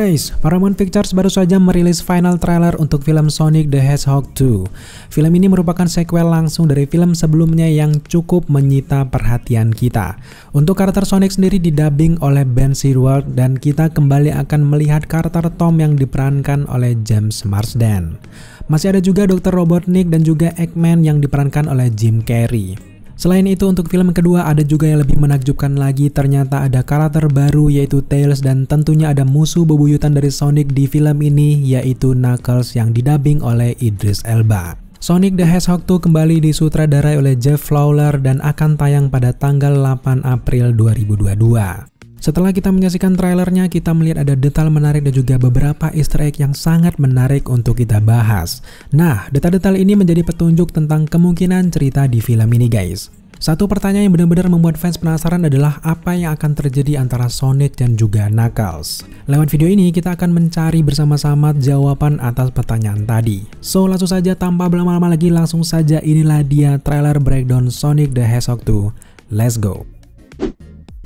guys, Paramount Pictures baru saja merilis final trailer untuk film Sonic the Hedgehog 2. Film ini merupakan sequel langsung dari film sebelumnya yang cukup menyita perhatian kita. Untuk karakter Sonic sendiri didubbing oleh Ben Sherwood dan kita kembali akan melihat karakter Tom yang diperankan oleh James Marsden. Masih ada juga Dr. Robotnik dan juga Eggman yang diperankan oleh Jim Carrey. Selain itu untuk film kedua ada juga yang lebih menakjubkan lagi, ternyata ada karakter baru yaitu Tails dan tentunya ada musuh bebuyutan dari Sonic di film ini yaitu Knuckles yang didubbing oleh Idris Elba. Sonic the Hedgehog 2 kembali disutradarai oleh Jeff Lawler dan akan tayang pada tanggal 8 April 2022. Setelah kita menyaksikan trailernya, kita melihat ada detail menarik dan juga beberapa easter egg yang sangat menarik untuk kita bahas. Nah, detail-detail ini menjadi petunjuk tentang kemungkinan cerita di film ini guys. Satu pertanyaan yang benar-benar membuat fans penasaran adalah apa yang akan terjadi antara Sonic dan juga Knuckles. Lewat video ini kita akan mencari bersama-sama jawaban atas pertanyaan tadi. So langsung saja tanpa berlama-lama lagi, langsung saja inilah dia trailer breakdown Sonic the Hedgehog 2. Let's go!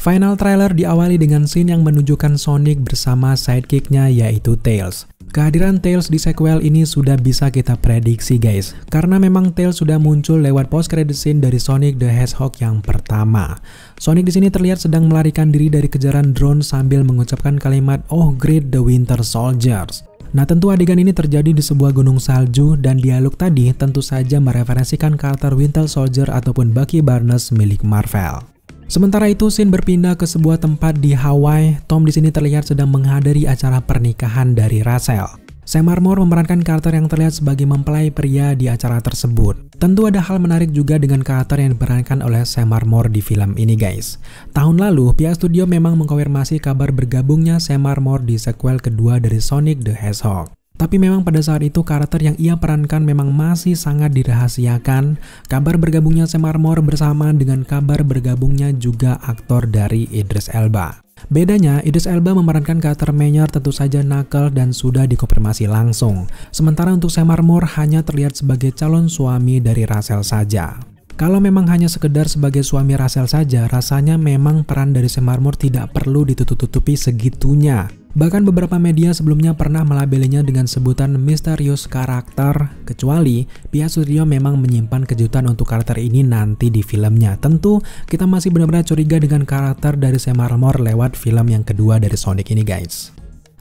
Final trailer diawali dengan scene yang menunjukkan Sonic bersama sidekicknya yaitu Tails. Kehadiran Tails di sequel ini sudah bisa kita prediksi guys, karena memang Tails sudah muncul lewat post credit scene dari Sonic the Hedgehog yang pertama. Sonic di sini terlihat sedang melarikan diri dari kejaran drone sambil mengucapkan kalimat "Oh great the Winter Soldiers". Nah tentu adegan ini terjadi di sebuah gunung salju dan dialog tadi tentu saja mereferensikan karakter Winter Soldier ataupun Bucky Barnes milik Marvel. Sementara itu, scene berpindah ke sebuah tempat di Hawaii. Tom di sini terlihat sedang menghadiri acara pernikahan dari Rachel. Sam Armor memerankan karakter yang terlihat sebagai mempelai pria di acara tersebut. Tentu ada hal menarik juga dengan karakter yang diperankan oleh Sam Armor di film ini guys. Tahun lalu, pihak studio memang mengkonfirmasi kabar bergabungnya Sam Armor di sequel kedua dari Sonic the Hedgehog. Tapi memang pada saat itu karakter yang ia perankan memang masih sangat dirahasiakan. Kabar bergabungnya Sam Armor bersamaan dengan kabar bergabungnya juga aktor dari Idris Elba. Bedanya, Idris Elba memerankan karakter Maynard tentu saja Knuckles dan sudah dikonfirmasi langsung. Sementara untuk Sam Armor hanya terlihat sebagai calon suami dari Rachel saja. Kalau memang hanya sekedar sebagai suami Rachel saja, rasanya memang peran dari Sam Armor tidak perlu ditutup-tutupi segitunya. Bahkan beberapa media sebelumnya pernah melabelinya dengan sebutan misterius karakter, kecuali pihak studio memang menyimpan kejutan untuk karakter ini nanti di filmnya. Tentu kita masih benar-benar curiga dengan karakter dari Sam Armor lewat film yang kedua dari Sonic ini guys.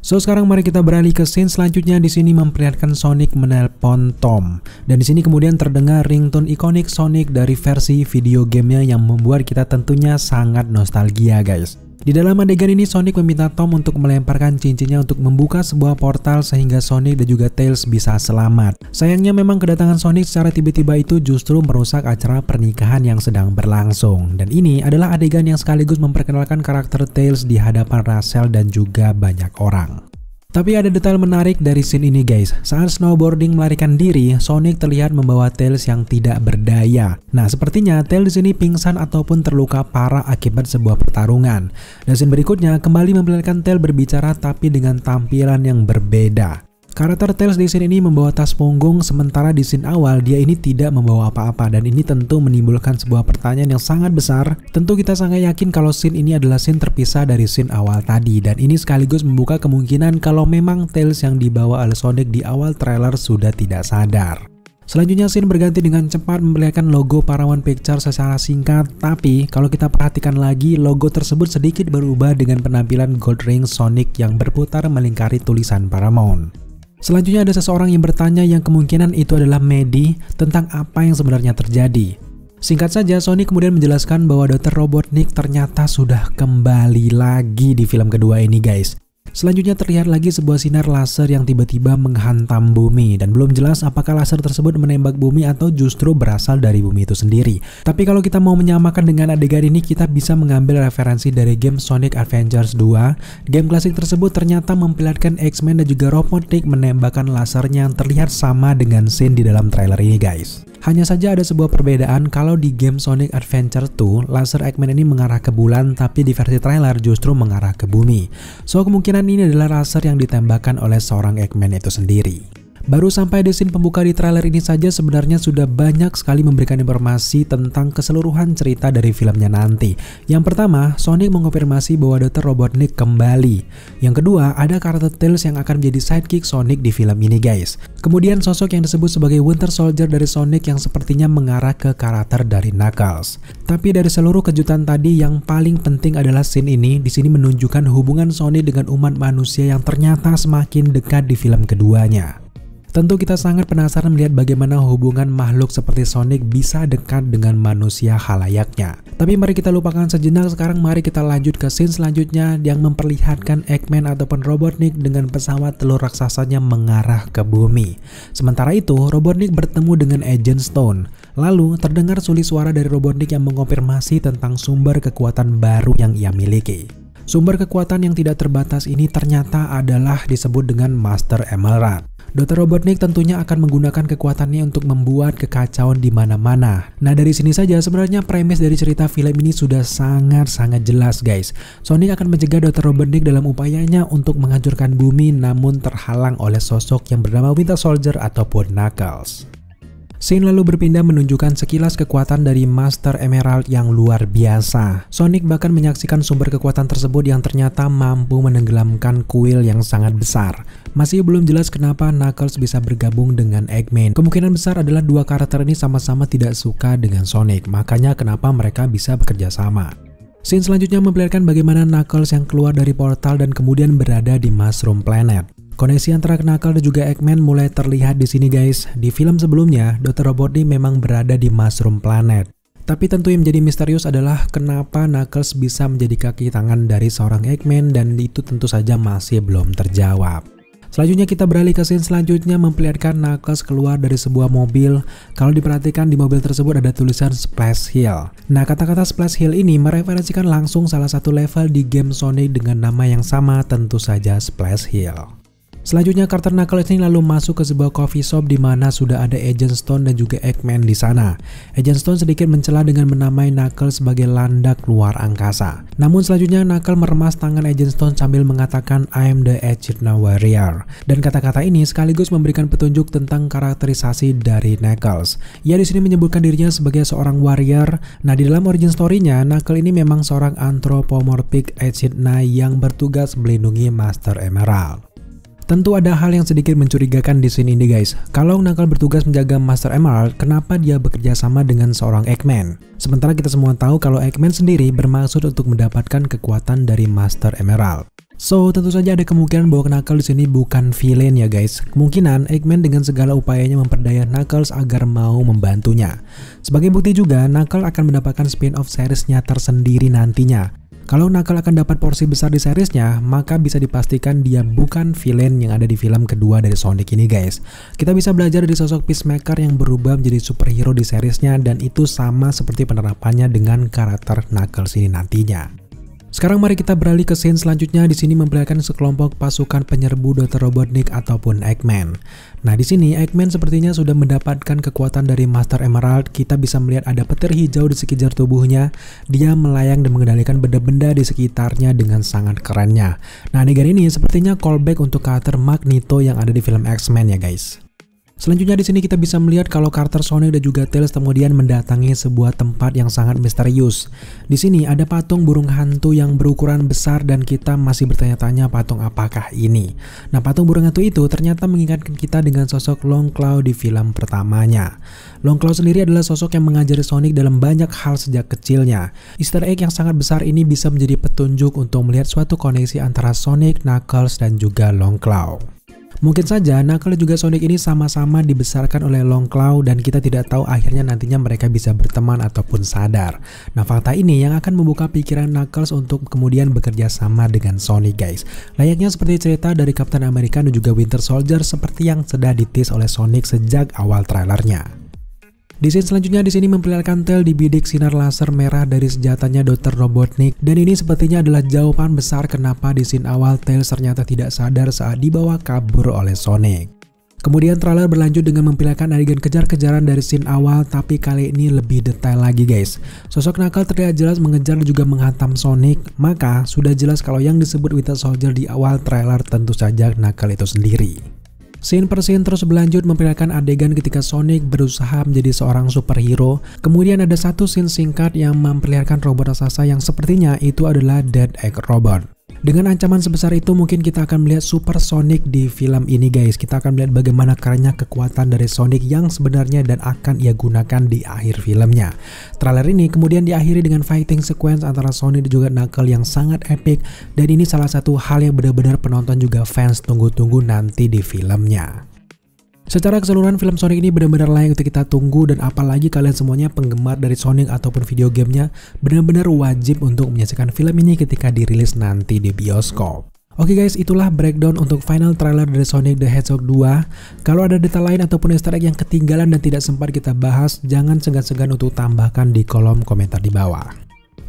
So sekarang mari kita beralih ke scene selanjutnya. Di sini memperlihatkan Sonic menelpon Tom dan di sini kemudian terdengar ringtone ikonik Sonic dari versi video gamenya yang membuat kita tentunya sangat nostalgia guys. Di dalam adegan ini Sonic meminta Tom untuk melemparkan cincinnya untuk membuka sebuah portal sehingga Sonic dan juga Tails bisa selamat. Sayangnya memang kedatangan Sonic secara tiba-tiba itu justru merusak acara pernikahan yang sedang berlangsung. Dan ini adalah adegan yang sekaligus memperkenalkan karakter Tails di hadapan Rachel dan juga banyak orang. Tapi ada detail menarik dari scene ini guys. Saat snowboarding melarikan diri, Sonic terlihat membawa Tails yang tidak berdaya. Nah, sepertinya Tails di sini pingsan ataupun terluka parah akibat sebuah pertarungan. Dan scene berikutnya kembali memperlihatkan Tails berbicara tapi dengan tampilan yang berbeda. Karakter Tails di scene ini membawa tas punggung, sementara di scene awal dia ini tidak membawa apa-apa, dan ini tentu menimbulkan sebuah pertanyaan yang sangat besar. Tentu kita sangat yakin kalau scene ini adalah scene terpisah dari scene awal tadi, dan ini sekaligus membuka kemungkinan kalau memang Tails yang dibawa oleh Sonic di awal trailer sudah tidak sadar. Selanjutnya scene berganti dengan cepat memperlihatkan logo Paramount Pictures secara singkat, tapi kalau kita perhatikan lagi logo tersebut sedikit berubah dengan penampilan gold ring Sonic yang berputar melingkari tulisan Paramount. Selanjutnya ada seseorang yang bertanya yang kemungkinan itu adalah Maddie tentang apa yang sebenarnya terjadi. Singkat saja, Sonic kemudian menjelaskan bahwa Dr. Robotnik ternyata sudah kembali lagi di film kedua ini guys. Selanjutnya terlihat lagi sebuah sinar laser yang tiba-tiba menghantam bumi dan belum jelas apakah laser tersebut menembak bumi atau justru berasal dari bumi itu sendiri. Tapi kalau kita mau menyamakan dengan adegan ini, kita bisa mengambil referensi dari game Sonic Adventures 2. Game klasik tersebut ternyata memperlihatkan X-Men dan juga Robotnik menembakkan lasernya yang terlihat sama dengan scene di dalam trailer ini guys. Hanya saja ada sebuah perbedaan, kalau di game Sonic Adventure 2, laser Eggman ini mengarah ke bulan, tapi di versi trailer justru mengarah ke bumi. So kemungkinan ini adalah laser yang ditembakkan oleh seorang Eggman itu sendiri. Baru sampai di scene pembuka di trailer ini saja sebenarnya sudah banyak sekali memberikan informasi tentang keseluruhan cerita dari filmnya nanti. Yang pertama, Sonic mengonfirmasi bahwa Dr. Robotnik kembali. Yang kedua, ada karakter Tails yang akan menjadi sidekick Sonic di film ini guys. Kemudian sosok yang disebut sebagai Winter Soldier dari Sonic yang sepertinya mengarah ke karakter dari Knuckles. Tapi dari seluruh kejutan tadi yang paling penting adalah scene ini. Di sini menunjukkan hubungan Sonic dengan umat manusia yang ternyata semakin dekat di film keduanya. Tentu kita sangat penasaran melihat bagaimana hubungan makhluk seperti Sonic bisa dekat dengan manusia halayaknya. Tapi mari kita lupakan sejenak, sekarang mari kita lanjut ke scene selanjutnya yang memperlihatkan Eggman ataupun Robotnik dengan pesawat telur raksasanya mengarah ke bumi. Sementara itu, Robotnik bertemu dengan Agent Stone. Lalu terdengar sulit suara dari Robotnik yang mengonfirmasi tentang sumber kekuatan baru yang ia miliki. Sumber kekuatan yang tidak terbatas ini ternyata adalah disebut dengan Master Emerald. Dr. Robotnik tentunya akan menggunakan kekuatannya untuk membuat kekacauan di mana-mana. Nah, dari sini saja sebenarnya premis dari cerita film ini sudah sangat-sangat jelas guys. Sonic akan mencegah Dr. Robotnik dalam upayanya untuk menghancurkan bumi namun terhalang oleh sosok yang bernama Winter Soldier ataupun Knuckles. Scene lalu berpindah menunjukkan sekilas kekuatan dari Master Emerald yang luar biasa. Sonic bahkan menyaksikan sumber kekuatan tersebut yang ternyata mampu menenggelamkan kuil yang sangat besar. Masih belum jelas kenapa Knuckles bisa bergabung dengan Eggman. Kemungkinan besar adalah dua karakter ini sama-sama tidak suka dengan Sonic, makanya kenapa mereka bisa bekerja sama. Scene selanjutnya memperlihatkan bagaimana Knuckles yang keluar dari portal dan kemudian berada di Mushroom Planet. Koneksi antara Knuckles dan juga Eggman mulai terlihat di sini guys. Di film sebelumnya, Dr. Robotnik memang berada di Mushroom Planet. Tapi tentu yang menjadi misterius adalah kenapa Knuckles bisa menjadi kaki tangan dari seorang Eggman dan itu tentu saja masih belum terjawab. Selanjutnya kita beralih ke scene selanjutnya memperlihatkan Knuckles keluar dari sebuah mobil. Kalau diperhatikan di mobil tersebut ada tulisan Splash Hill. Nah, kata-kata Splash Hill ini mereferensikan langsung salah satu level di game Sonic dengan nama yang sama, tentu saja Splash Hill. Selanjutnya karakter Knuckles ini lalu masuk ke sebuah coffee shop di mana sudah ada Agent Stone dan juga Eggman di sana. Agent Stone sedikit mencela dengan menamai Knuckles sebagai landak luar angkasa. Namun selanjutnya Knuckles meremas tangan Agent Stone sambil mengatakan I am the Echidna Warrior. Dan kata-kata ini sekaligus memberikan petunjuk tentang karakterisasi dari Knuckles. Ia di sini menyebutkan dirinya sebagai seorang warrior. Nah, di dalam origin story-nya Knuckles ini memang seorang anthropomorphic Echidna yang bertugas melindungi Master Emerald. Tentu ada hal yang sedikit mencurigakan di sini ini guys. Kalau Knuckles bertugas menjaga Master Emerald, kenapa dia bekerja sama dengan seorang Eggman? Sementara kita semua tahu kalau Eggman sendiri bermaksud untuk mendapatkan kekuatan dari Master Emerald. So, tentu saja ada kemungkinan bahwa Knuckles di sini bukan villain ya guys. Kemungkinan Eggman dengan segala upayanya memperdaya Knuckles agar mau membantunya. Sebagai bukti juga, Knuckles akan mendapatkan spin-off seriesnya tersendiri nantinya. Kalau Knuckles akan dapat porsi besar di seriesnya, maka bisa dipastikan dia bukan villain yang ada di film kedua dari Sonic ini guys. Kita bisa belajar dari sosok Peacemaker yang berubah menjadi superhero di seriesnya dan itu sama seperti penerapannya dengan karakter Knuckles ini nantinya. Sekarang mari kita beralih ke scene selanjutnya. Di sini memperlihatkan sekelompok pasukan penyerbu Dr. Robotnik ataupun Eggman. Nah, di sini Eggman sepertinya sudah mendapatkan kekuatan dari Master Emerald. Kita bisa melihat ada petir hijau di sekitar tubuhnya. Dia melayang dan mengendalikan benda-benda di sekitarnya dengan sangat kerennya. Nah, adegan ini sepertinya callback untuk karakter Magneto yang ada di film X-Men ya guys. Selanjutnya di sini kita bisa melihat kalau karakter Sonic dan juga Tails kemudian mendatangi sebuah tempat yang sangat misterius. Di sini ada patung burung hantu yang berukuran besar dan kita masih bertanya-tanya patung apakah ini. Nah, patung burung hantu itu ternyata mengingatkan kita dengan sosok Long Claw di film pertamanya. Long Claw sendiri adalah sosok yang mengajari Sonic dalam banyak hal sejak kecilnya. Easter egg yang sangat besar ini bisa menjadi petunjuk untuk melihat suatu koneksi antara Sonic, Knuckles, dan juga Long Claw. Mungkin saja Knuckles juga Sonic ini sama-sama dibesarkan oleh Long Claw dan kita tidak tahu akhirnya nantinya mereka bisa berteman ataupun sadar. Nah, fakta ini yang akan membuka pikiran Knuckles untuk kemudian bekerja sama dengan Sonic guys. Layaknya seperti cerita dari Captain America dan juga Winter Soldier seperti yang sudah ditis oleh Sonic sejak awal trailernya. Di scene selanjutnya di sini memperlihatkan Tails dibidik sinar laser merah dari senjatanya Dr. Robotnik dan ini sepertinya adalah jawaban besar kenapa di scene awal Tails ternyata tidak sadar saat dibawa kabur oleh Sonic. Kemudian trailer berlanjut dengan memperlihatkan adegan kejar-kejaran dari scene awal tapi kali ini lebih detail lagi guys. Sosok Knuckles terlihat jelas mengejar dan juga menghantam Sonic, maka sudah jelas kalau yang disebut Winter Soldier di awal trailer tentu saja Knuckles itu sendiri. Scene per scene terus berlanjut memperlihatkan adegan ketika Sonic berusaha menjadi seorang superhero. Kemudian ada satu scene singkat yang memperlihatkan robot raksasa yang sepertinya itu adalah Dead Egg Robot. Dengan ancaman sebesar itu mungkin kita akan melihat Super Sonic di film ini guys. Kita akan melihat bagaimana kerennya kekuatan dari Sonic yang sebenarnya dan akan ia gunakan di akhir filmnya. Trailer ini kemudian diakhiri dengan fighting sequence antara Sonic dan juga Knuckles yang sangat epic. Dan ini salah satu hal yang benar-benar penonton juga fans tunggu-tunggu nanti di filmnya. Secara keseluruhan film Sonic ini benar-benar layak untuk kita tunggu, dan apalagi kalian semuanya penggemar dari Sonic ataupun video gamenya benar-benar wajib untuk menyaksikan film ini ketika dirilis nanti di bioskop. Oke guys, itulah breakdown untuk final trailer dari Sonic the Hedgehog 2. Kalau ada detail lain ataupun easter egg yang ketinggalan dan tidak sempat kita bahas, jangan segan-segan untuk tambahkan di kolom komentar di bawah.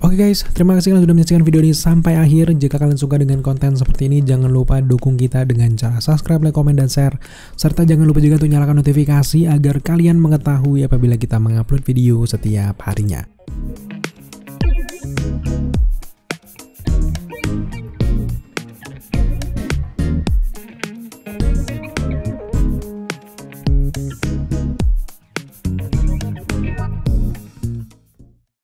Oke guys, terima kasih kalian sudah menyaksikan video ini sampai akhir. Jika kalian suka dengan konten seperti ini, jangan lupa dukung kita dengan cara subscribe, like, komen, dan share. Serta jangan lupa juga untuk nyalakan notifikasi agar kalian mengetahui apabila kita mengupload video setiap harinya.